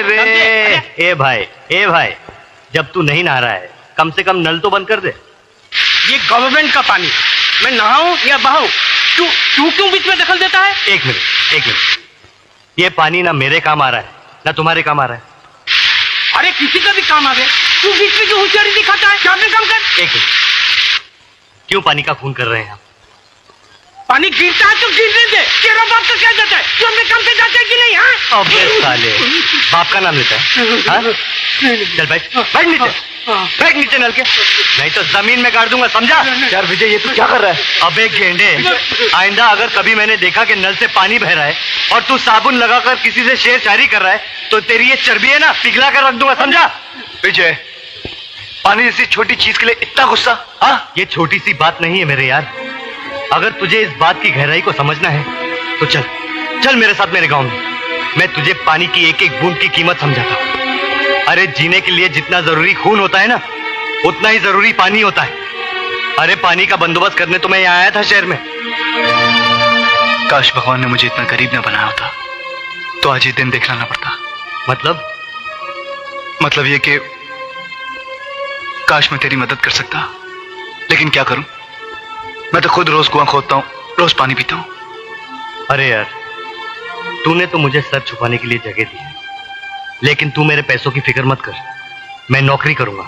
रे ए भाई, जब तू नहीं नहा रहा है कम से कम नल तो बंद कर दे। ये गवर्नमेंट का पानी, मैं नहाऊं या बहाऊं? तू क्यों बीच में दखल देता है? एक मिनट, ये पानी ना मेरे काम आ रहा है ना तुम्हारे काम आ रहा है। अरे किसी का भी काम आ गया, तू बीच में जो होशियारी दिखाता है, क्या काम कर। एक मिनट, क्यों पानी का खून कर रहे हैं आप? पानी गिरता है तो गिरने दे, तेरा बाप तो क्या जाता है, तू अपने काम पे जाता है कि नहीं? हाँ अबे साले, बाप का नाम लेता है हाँ? चल बैठ नीचे नल के, नहीं तो जमीन में गाड़ दूंगा, समझा? यार विजय, ये तू क्या कर रहा है? अबे गेंडे, आइंदा अगर कभी मैंने देखा कि नल से पानी बह रहा है और तू साबुन लगाकर किसी से शेरशायरी कर रहा है तो तेरी ये चर्बी है ना पिघला कर रख दूंगा, समझा? विजय, पानी जैसी छोटी चीज के लिए इतना गुस्सा? हाँ, ये छोटी सी बात नहीं है मेरे यार। अगर तुझे इस बात की गहराई को समझना है तो चल मेरे साथ मेरे गांव में। मैं तुझे पानी की एक एक बूंद की कीमत समझाता हूं। अरे जीने के लिए जितना जरूरी खून होता है ना, उतना ही जरूरी पानी होता है। अरे पानी का बंदोबस्त करने तो मैं यहाँ आया था शहर में। काश भगवान ने मुझे इतना गरीब न बनाया होता तो आज ये दिन देखना ना पड़ता। मतलब ये कि काश मैं तेरी मदद कर सकता, लेकिन क्या करूं, मैं तो खुद रोज कुआं खोदता हूं, रोज पानी पीता हूं। अरे यार, तूने तो मुझे सर छुपाने के लिए जगह दी है, लेकिन तू मेरे पैसों की फिक्र मत कर। मैं नौकरी करूंगा,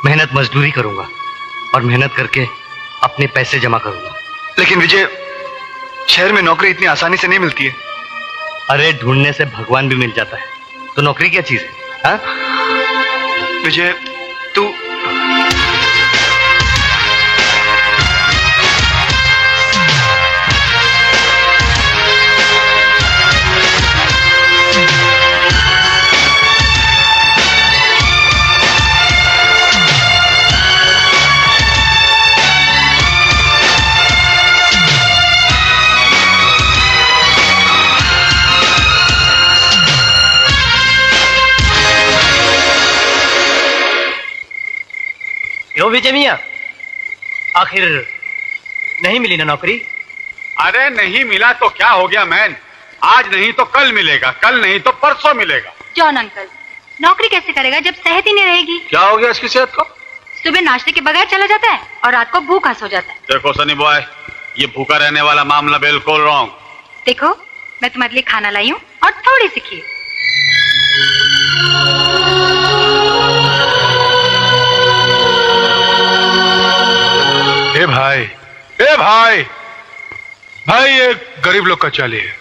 मेहनत मजदूरी करूंगा और मेहनत करके अपने पैसे जमा करूंगा। लेकिन विजय, शहर में नौकरी इतनी आसानी से नहीं मिलती है। अरे ढूंढने से भगवान भी मिल जाता है, तो नौकरी क्या चीज है? हाँ? विजय, तू क्यों विजय मियां, आखिर नहीं मिली ना नौकरी? अरे नहीं मिला तो क्या हो गया मैन, आज नहीं तो कल मिलेगा, कल नहीं तो परसों मिलेगा। जॉन अंकल, नौकरी कैसे करेगा जब सेहत ही नहीं रहेगी? क्या हो गया इसकी सेहत को? सुबह नाश्ते के बगैर चला जाता है और रात को भूखा सो जाता है। देखो सनी बॉय, ये भूखा रहने वाला मामला बिल्कुल रॉन्ग। देखो, मैं तुम्हारे लिए खाना लाई हूँ और थोड़ी सी खीर। ए भाई, ये गरीब लोग का चाली है।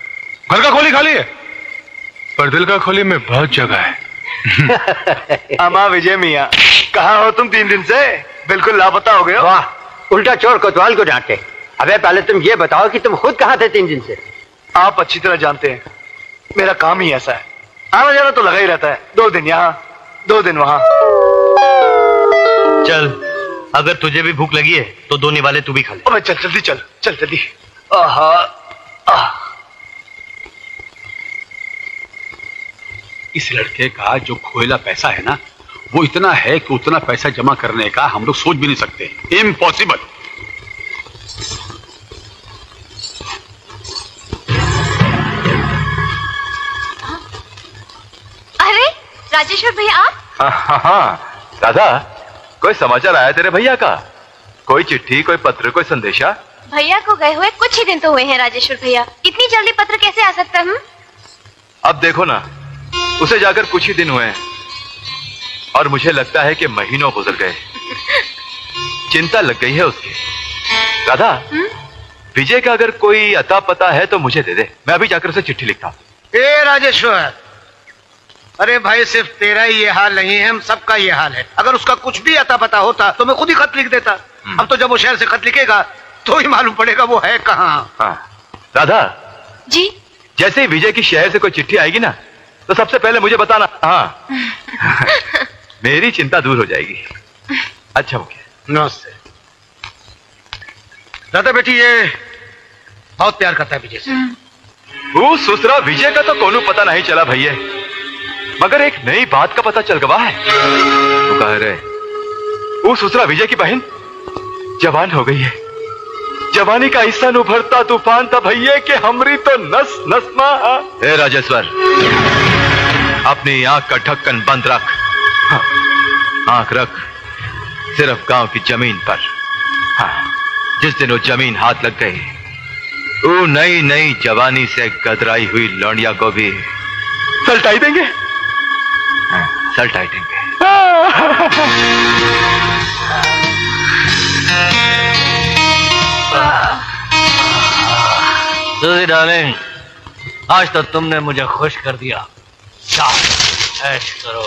घर का खोली खाली है, पर दिल का खोली में बहुत जगह है। अमा विजय मियां, कहाँ हो तुम 3 दिन से? बिल्कुल लापता हो गए हो। वाह, उल्टा चोर कोतवाल को डांटे। अबे पहले तुम ये बताओ कि तुम खुद कहाँ थे 3 दिन से? आप अच्छी तरह जानते हैं, मेरा काम ही ऐसा है, आना जाना तो लगा ही रहता है। 2 दिन यहाँ, 2 दिन वहाँ। चल, अगर तुझे भी भूख लगी है तो 2 निवाले तू भी खा ले। अबे चल जल्दी। इस लड़के का जो खोएला पैसा है ना, वो इतना है कि उतना पैसा जमा करने का हम लोग सोच भी नहीं सकते। इम्पॉसिबल। अरे राजेश्वर भैया, आप? हाँ दादा, कोई समाचार आया तेरे भैया का? कोई चिट्ठी, कोई पत्र, कोई संदेशा? भैया को गए हुए कुछ ही दिन तो हुए हैं राजेश्वर भैया, इतनी जल्दी पत्र कैसे आ सकता है? अब देखो ना, उसे जाकर कुछ ही दिन हुए हैं और मुझे लगता है कि महीनों गुजर गए। चिंता लग गई है उसकी। राधा, विजय का अगर कोई अता पता है तो मुझे दे दे, मैं अभी जाकर उसे चिट्ठी लिखता हूं। ए राजेश्वर, अरे भाई सिर्फ तेरा ही ये हाल नहीं है, हम सबका ये हाल है। अगर उसका कुछ भी अता पता होता तो मैं खुद ही खत लिख देता। अब तो जब वो शहर से खत लिखेगा तो ही मालूम पड़ेगा वो है कहाँ। हाँ राधा जी, जैसे ही विजय की शहर से कोई चिट्ठी आएगी ना तो सबसे पहले मुझे बताना। हाँ मेरी चिंता दूर हो जाएगी। अच्छा मुखिया। नमस्ते। दादा बेटी ये बहुत प्यार करता है विजय से। वो सुसरा विजय का तो कोनो पता नहीं चला भैया, मगर एक नई बात का पता चल गवा है। तो कह रहे वो सुसरा विजय की बहन जवान हो गई है। जवानी का हिस्सा उभरता तूफान था भैया कि हमरी तो नस नस मा। हे राजेश्वर, अपनी आंख का ढक्कन बंद रख। हाँ, आंख रख सिर्फ गांव की जमीन पर। हाँ, जिस दिन वो जमीन हाथ लग गई, वो नई नई जवानी से गदराई हुई लौंडिया को भी सलटाई देंगे। हाँ, सलटाई देंगे। सूजी डार्लिंग, आज तो तुमने मुझे खुश कर दिया। जाओ ऐश करो।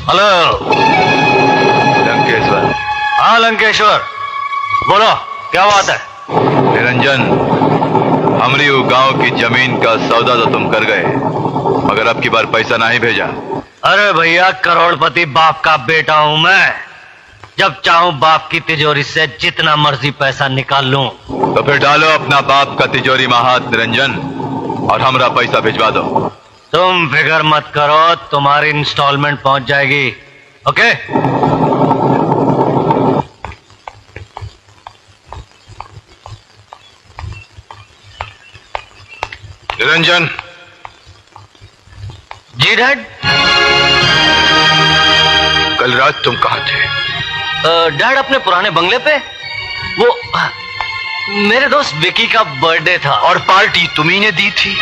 हेलो लंकेश्वर। हाँ लंकेश्वर, बोलो क्या बात है? निरंजन, हमरी वो गांव की जमीन का सौदा तो तुम कर गए, मगर अब की बार पैसा नहीं भेजा। अरे भैया, करोड़पति बाप का बेटा हूं मैं। जब चाहूं बाप की तिजोरी से जितना मर्जी पैसा निकाल लूं। तो फिर डालो अपना बाप का तिजोरी में हाथ निरंजन, और हमरा पैसा भिजवा दो। तुम फिक्र मत करो, तुम्हारी इंस्टॉलमेंट पहुंच जाएगी। ओके? निरंजन। जी डैड। कल रात तुम कहाँ थे? डैड अपने पुराने बंगले पे। वो मेरे दोस्त विकी का बर्थडे था। और पार्टी तुम्ही ने दी थी,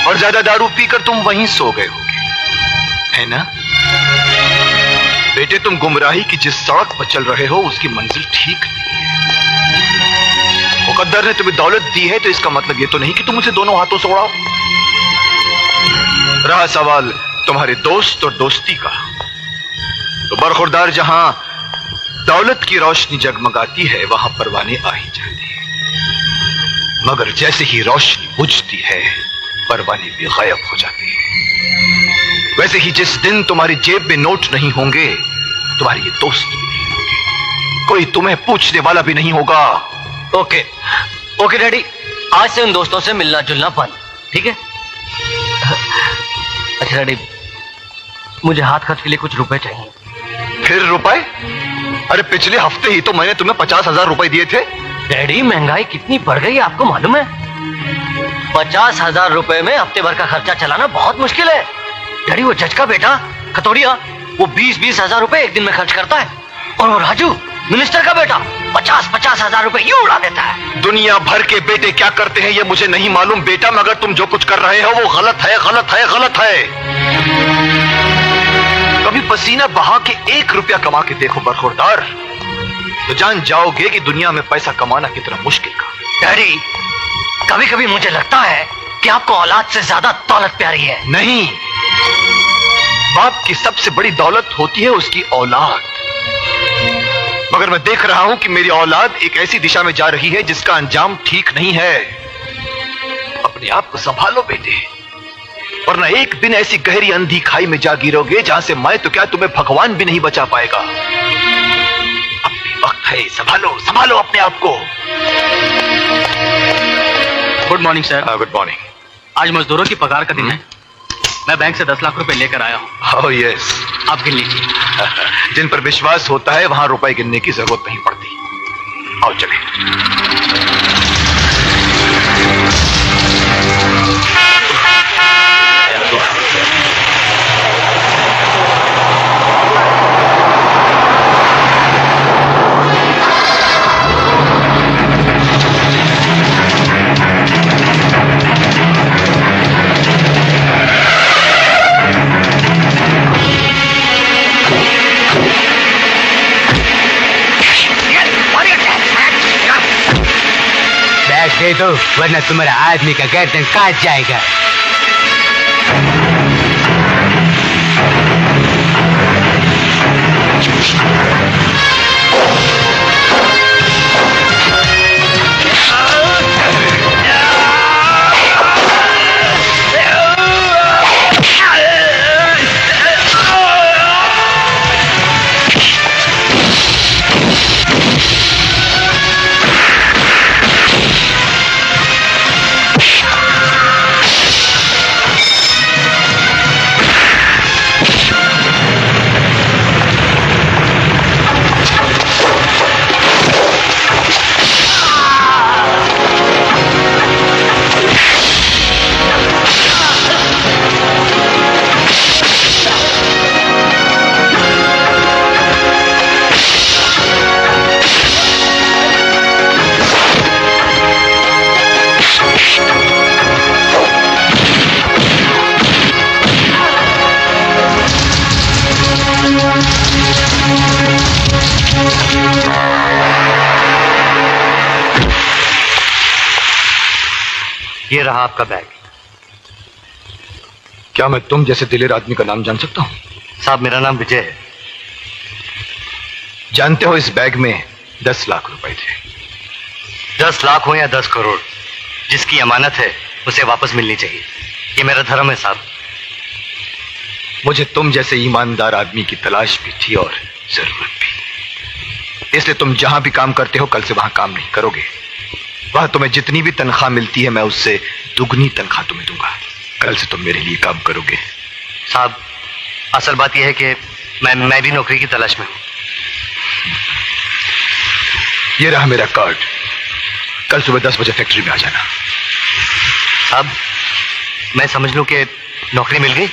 और ज्यादा दारू पीकर तुम वहीं सो गए होगे, है ना? बेटे, तुम गुमराही की जिस सड़क पर चल रहे हो उसकी मंजिल ठीक नहीं है। मुकद्दर ने तुम्हें दौलत दी है तो इसका मतलब ये तो नहीं कि तुम उसे दोनों हाथों से उड़ाओ। रहा सवाल तुम्हारे दोस्त और दोस्ती का, तो बरखुरदार जहां दौलत की रोशनी जगमगाती है वहां परवाने आ ही जाते हैं, मगर जैसे ही रोशनी बुझती है परवाने भी गायब हो जाते हैं। वैसे ही जिस दिन तुम्हारी जेब में नोट नहीं होंगे, तुम्हारे ये दोस्त भी नहीं होंगे, कोई तुम्हें पूछने वाला भी नहीं होगा। ओके ओके डैडी, आज से उन दोस्तों से मिलना जुलना बंद, ठीक है? अच्छा डैडी, मुझे हाथ खर्च के लिए कुछ रुपए चाहिए। फिर रुपए? अरे पिछले हफ्ते ही तो मैंने तुम्हें 50,000 रुपए दिए थे। डैडी, महंगाई कितनी बढ़ गई है आपको मालूम है? 50,000 रुपए में हफ्ते भर का खर्चा चलाना बहुत मुश्किल है। डैडी, वो जज का बेटा कतोड़िया, वो 20-20 हजार रुपए एक दिन में खर्च करता है, और वो राजू मिनिस्टर का बेटा 50-50 हजार रुपए यूं उड़ा देता है। दुनिया भर के बेटे क्या करते हैं ये मुझे नहीं मालूम बेटा, मगर तुम जो कुछ कर रहे हो वो गलत है, गलत है, गलत है। कभी पसीना बहा के 1 रुपया कमा के देखो बरखुरदार, तो जान जाओगे कि दुनिया में पैसा कमाना कितना मुश्किल काम है। डैडी, कभी कभी मुझे लगता है कि आपको औलाद से ज्यादा दौलत प्यारी है। नहीं, बाप की सबसे बड़ी दौलत होती है उसकी औलाद, मगर मैं देख रहा हूं कि मेरी औलाद एक ऐसी दिशा में जा रही है जिसका अंजाम ठीक नहीं है। अपने आप को संभालो बेटे, वरना एक दिन ऐसी गहरी अंधी खाई में जा गिरोगे जहां से मैं तो क्या तुम्हें भगवान भी नहीं बचा पाएगा। अपने वक्त है, संभालो संभालो अपने आप को। Good morning sir. Good morning. आज मजदूरों की पगार का दिन है। मैं बैंक से 10 लाख रुपए लेकर आया हूँ। ओह यस, आप गिन लीजिए। जिन पर विश्वास होता है वहां रुपए गिनने की जरूरत नहीं पड़ती। आओ चलें। दे दो, वरना तुम्हारा आदमी का गर्दन काट जाएगा। ये रहा आपका बैग। क्या मैं तुम जैसे दिलेर आदमी का नाम जान सकता हूं? साहब, मेरा नाम विजय है। जानते हो इस बैग में 10 लाख रुपए थे। 10 लाख हो या 10 करोड़, जिसकी अमानत है उसे वापस मिलनी चाहिए। ये मेरा धर्म है साहब। मुझे तुम जैसे ईमानदार आदमी की तलाश भी थी और जरूरत भी। इसलिए तुम जहां भी काम करते हो कल से वहां काम नहीं करोगे। वहां तुम्हें जितनी भी तनख्वाह मिलती है मैं उससे दुगनी तनख्वाह तुम्हें दूंगा। कल से तुम मेरे लिए काम करोगे। साहब, असल बात यह है कि मैं भी नौकरी की तलाश में हूं। ये रहा मेरा कार्ड। कल सुबह 10 बजे फैक्ट्री में आ जाना। साहब, मैं समझ लूं कि नौकरी मिल गई?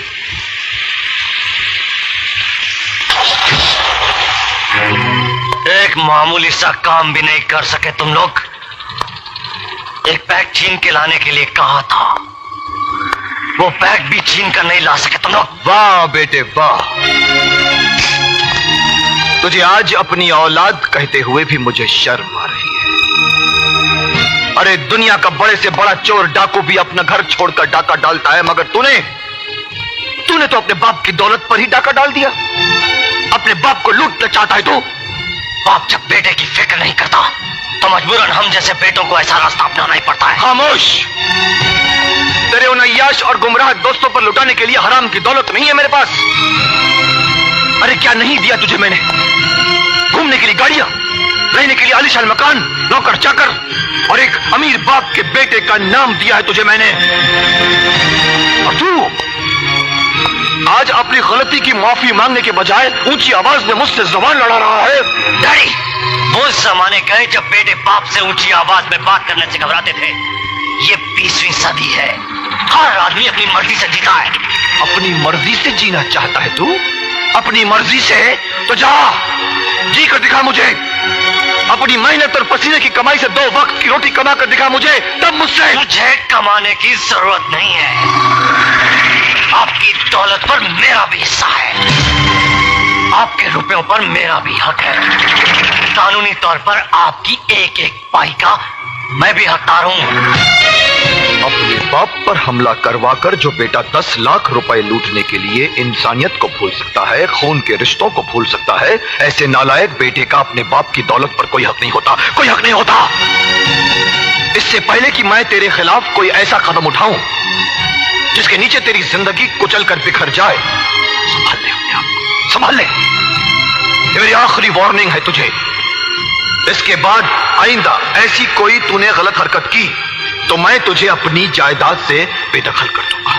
एक मामूली सा काम भी नहीं कर सके तुम लोग। एक बैग छीन के लाने के लिए कहा था, वो बैग भी छीन कर नहीं ला सके तुम लोग। वाह बेटे वाह, तुझे आज अपनी औलाद कहते हुए भी मुझे शर्म आ रही है। अरे दुनिया का बड़े से बड़ा चोर डाकू भी अपना घर छोड़कर डाका डालता है, मगर तूने तो अपने बाप की दौलत पर ही डाका डाल दिया। अपने बाप को लूटना चाहता है तू। बाप जब बेटे की फिक्र नहीं करता तो मजबूरन हम जैसे बेटों को ऐसा रास्ता अपनाना ही पड़ता है। खामोश। तेरे उन अय्याश और गुमराह दोस्तों पर लुटाने के लिए हराम की दौलत नहीं है मेरे पास। अरे क्या नहीं दिया तुझे मैंने? घूमने के लिए गाड़ियां, रहने के लिए आलीशान मकान, नौकर चाकर और एक अमीर बाप के बेटे का नाम दिया है तुझे मैंने। और तू आज अपनी गलती की माफी मांगने के बजाय ऊंची आवाज में मुझसे जबान लड़ा रहा है। डैडी, वो जमाने गए जब बेटे बाप से ऊंची आवाज में बात करने से घबराते थे। ये 20वीं सदी है। हर आदमी अपनी मर्जी से जीता है। अपनी मर्जी से जीना चाहता है तू? अपनी मर्जी से तो जा, जी कर दिखा मुझे। अपनी मेहनत और पसीने की कमाई से 2 वक्त की रोटी कमा कर दिखा मुझे, तब मुझसे। मुझे कमाने की जरूरत नहीं है। आपकी दौलत पर मेरा भी हिस्सा है। आपके रुपयों पर मेरा भी हक है। कानूनी तौर पर आपकी एक एक पाई का मैं भी हकदार हूं। अपने बाप पर हमला करवाकर जो बेटा 10 लाख रुपए लूटने के लिए इंसानियत को भूल सकता है, खून के रिश्तों को भूल सकता है, ऐसे नालायक बेटे का अपने बाप की दौलत पर कोई हक नहीं होता। कोई हक नहीं होता। इससे पहले कि मैं तेरे खिलाफ कोई ऐसा कदम उठाऊं जिसके नीचे तेरी जिंदगी कुचल कर बिखर जाए, संभाल ले अपने आप को, संभाल ले। ये मेरी आखिरी वार्निंग है तुझे। इसके बाद आइंदा ऐसी कोई तूने गलत हरकत की तो मैं तुझे अपनी जायदाद से बेदखल कर दूंगा।